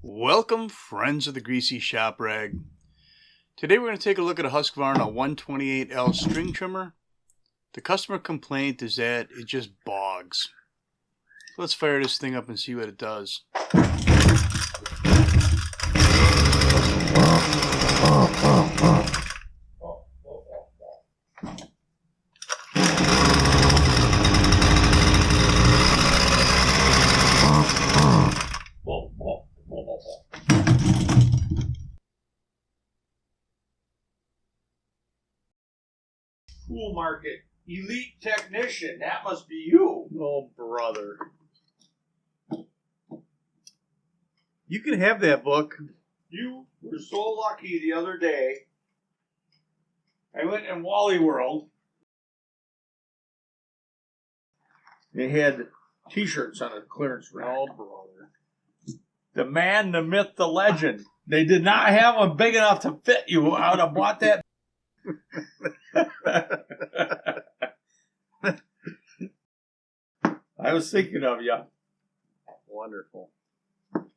Welcome, friends of the Greasy Shop Rag. Today we're going to take a look at a Husqvarna 128L string trimmer. The customer complaint is that it just bogs. Let's fire this thing up and see what it does. Tool Market Elite Technician. That must be you. Oh, brother. You can have that book. You were so lucky the other day. I went in Wally World. They had t-shirts on a clearance rack. Oh, brother. The man, the myth, the legend. They did not have them big enough to fit you. I would have bought that. I was thinking of you. Wonderful. All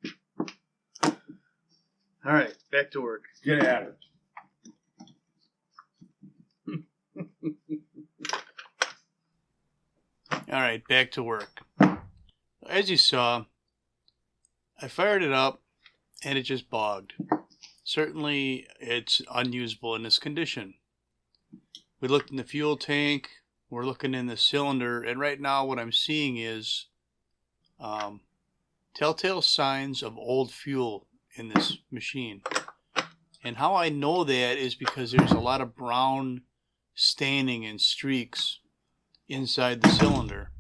right, back to work. Get at it. All right, back to work. As you saw, I fired it up and it just bogged. Certainly, it's unusable in this condition. We looked in the fuel tank, we're looking in the cylinder, and right now what I'm seeing is telltale signs of old fuel in this machine. And how I know that is because there's a lot of brown staining and streaks inside the cylinder.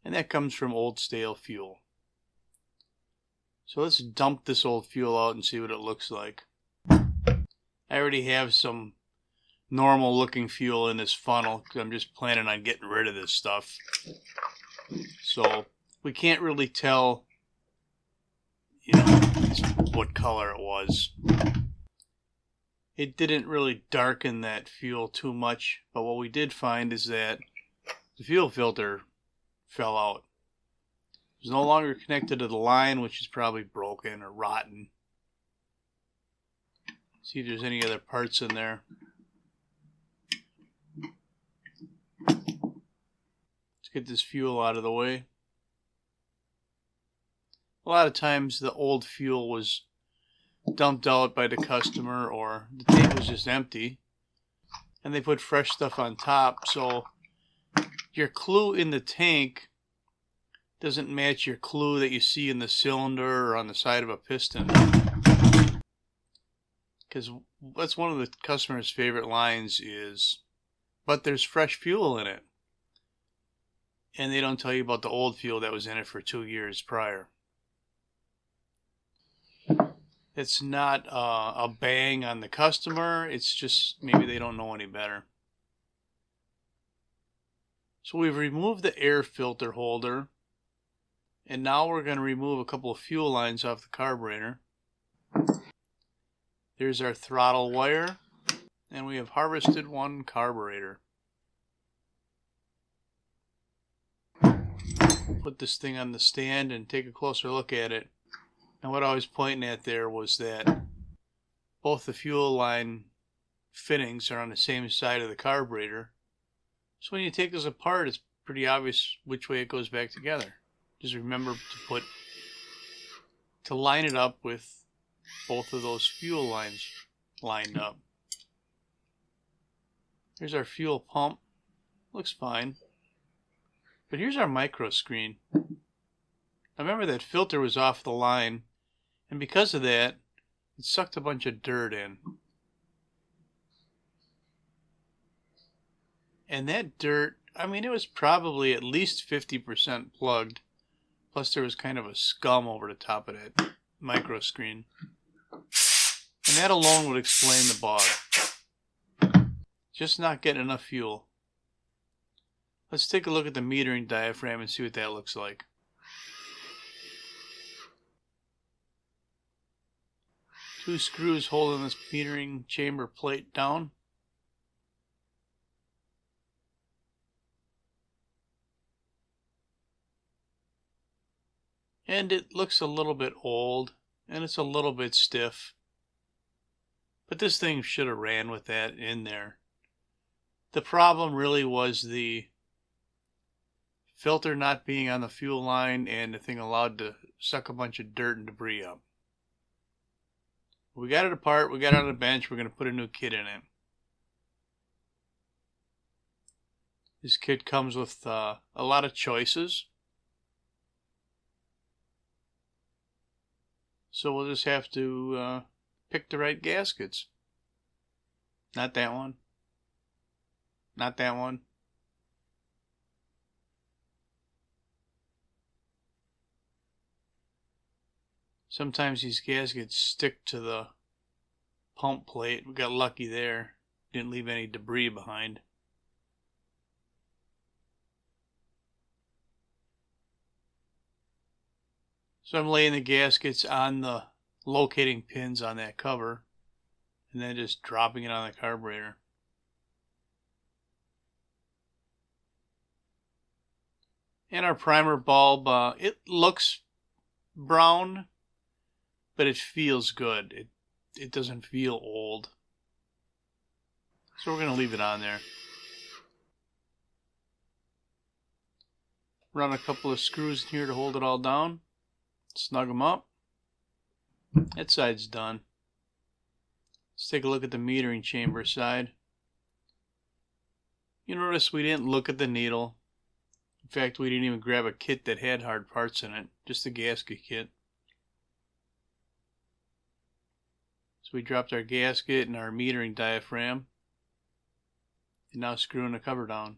And that comes from old stale fuel. So let's dump this old fuel out and see what it looks like. I already have some normal looking fuel in this funnel because I'm just planning on getting rid of this stuff. So we can't really tell, what color it was. It didn't really darken that fuel too much, but what we did find is that the fuel filter fell out. It was no longer connected to the line, which is probably broken or rotten. See if there's any other parts in there. Let's get this fuel out of the way. A lot of times the old fuel was dumped out by the customer, or the tank was just empty and they put fresh stuff on top, so your clue in the tank doesn't match your clue that you see in the cylinder or on the side of a piston, because that's one of the customer's favorite lines is, but there's fresh fuel in it, and they don't tell you about the old fuel that was in it for 2 years prior. It's not a bang on the customer, it's just maybe they don't know any better. So we've removed the air filter holder, and now we're going to remove a couple of fuel lines off the carburetor. There's our throttle wire, and we have harvested one carburetor. Put this thing on the stand and take a closer look at it. And what I was pointing at there was that both the fuel line fittings are on the same side of the carburetor. So when you take this apart, it's pretty obvious which way it goes back together. Just remember to line it up with both of those fuel lines lined up. Here's our fuel pump. Looks fine. But here's our micro screen. Now remember that filter was off the line, and because of that, it sucked a bunch of dirt in. And that dirt, I mean, it was probably at least 50% plugged. Plus there was kind of a scum over the top of that micro screen. And that alone would explain the bog. Just not getting enough fuel. Let's take a look at the metering diaphragm and see what that looks like. Two screws holding this metering chamber plate down. And it looks a little bit old. and it's a little bit stiff. But this thing should have ran with that in there. The problem really was the filter not being on the fuel line and the thing allowed to suck a bunch of dirt and debris up. We got it apart, we got it on the bench, we're going to put a new kit in it. This kit comes with a lot of choices. So we'll just have to pick the right gaskets. Not that one. Not that one. Sometimes these gaskets stick to the pump plate. We got lucky there. Didn't leave any debris behind. So I'm laying the gaskets on the locating pins on that cover and then just dropping it on the carburetor. And our primer bulb, it looks brown, but it feels good. It doesn't feel old. So we're going to leave it on there. Run a couple of screws in here to hold it all down. Snug them up. That side's done. Let's take a look at the metering chamber side. You notice we didn't look at the needle. In fact, we didn't even grab a kit that had hard parts in it. Just the gasket kit. So we dropped our gasket and our metering diaphragm. And now screwing the cover down.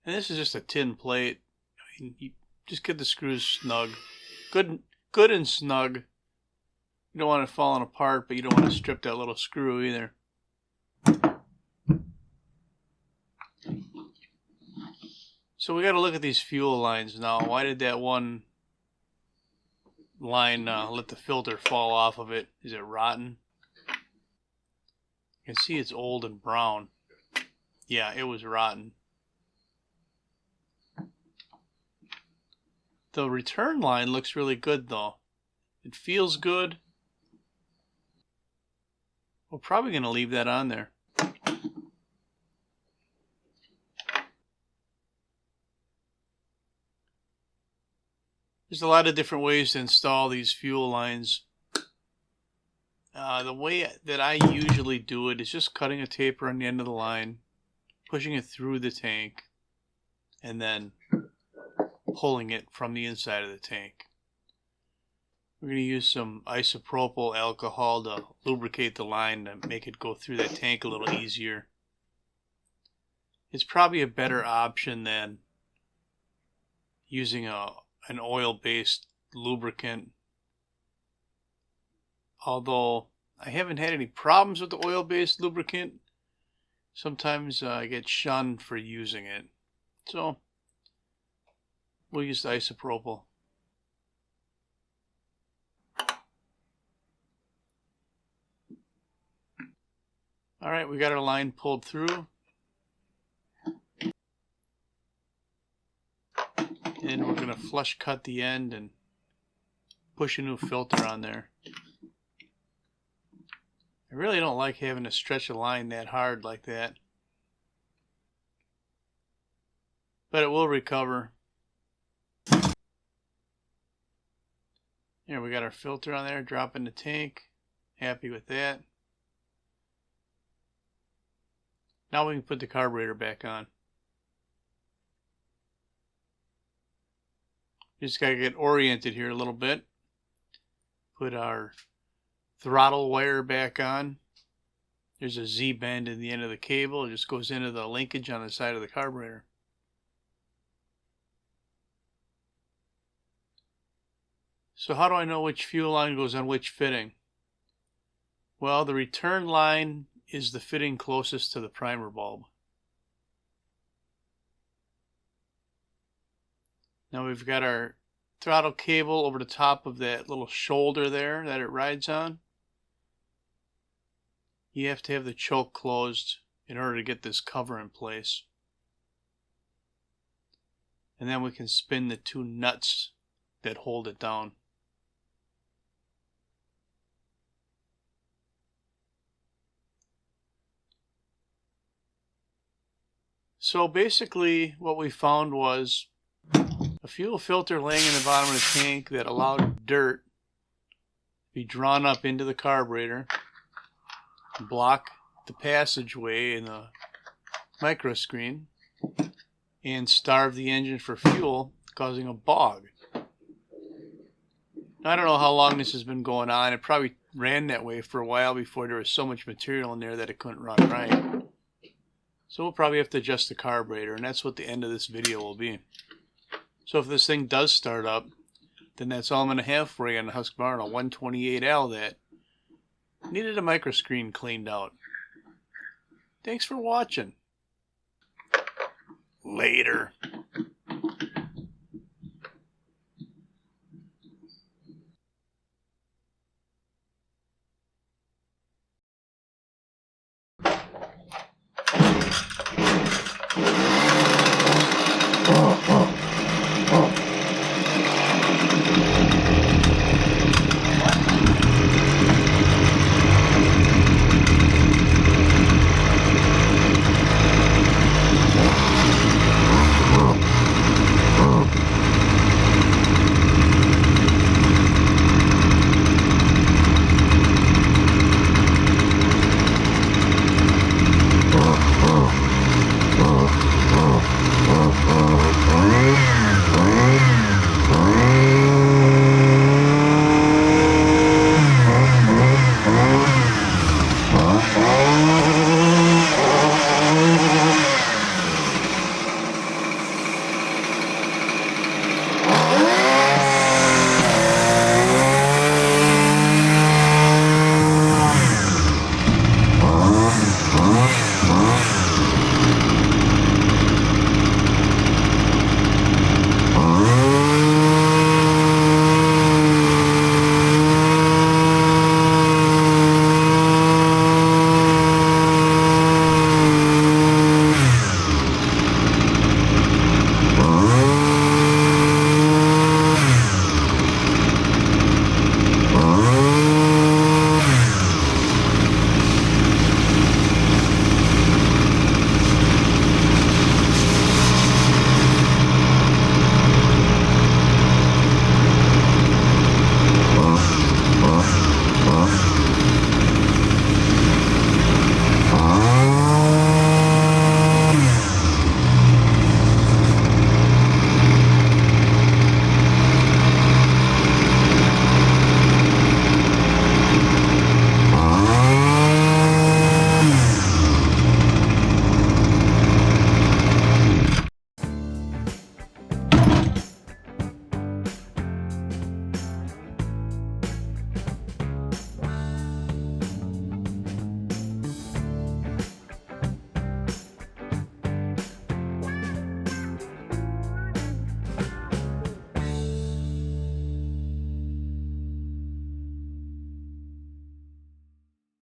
And this is just a tin plate. I mean, you just get the screws snug. Good and snug. You don't want it falling apart, but you don't want to strip that little screw either. So we got to look at these fuel lines now. Why did that one line let the filter fall off of it? Is it rotten? You can see it's old and brown. Yeah, it was rotten. The return line looks really good though. It feels good. We're probably going to leave that on there. There's a lot of different ways to install these fuel lines. The way that I usually do it is just cutting a taper on the end of the line, pushing it through the tank, and then pulling it from the inside of the tank. We're going to use some isopropyl alcohol to lubricate the line to make it go through that tank a little easier. It's probably a better option than using an oil-based lubricant. Although I haven't had any problems with the oil-based lubricant, sometimes I get shunned for using it. So we'll use the isopropyl. Alright, we got our line pulled through. And we're going to flush cut the end and push a new filter on there. I really don't like having to stretch a line that hard like that. But it will recover. Here we got our filter on there, drop in the tank. Happy with that. Now we can put the carburetor back on. Just got to get oriented here a little bit. Put our throttle wire back on. There's a Z-bend in the end of the cable. It just goes into the linkage on the side of the carburetor. So how do I know which fuel line goes on which fitting? Well, the return line is the fitting closest to the primer bulb. Now we've got our throttle cable over the top of that little shoulder there that it rides on. You have to have the choke closed in order to get this cover in place. And then we can spin the two nuts that hold it down. So basically what we found was a fuel filter laying in the bottom of the tank that allowed dirt to be drawn up into the carburetor, block the passageway in the micro screen, and starve the engine for fuel, causing a bog. I don't know how long this has been going on. It probably ran that way for a while before there was so much material in there that it couldn't run right. So we'll probably have to adjust the carburetor, and that's what the end of this video will be. So if this thing does start up, then that's all I'm going to have for you on the Husqvarna 128L that needed a micro screen cleaned out. Thanks for watching. Later.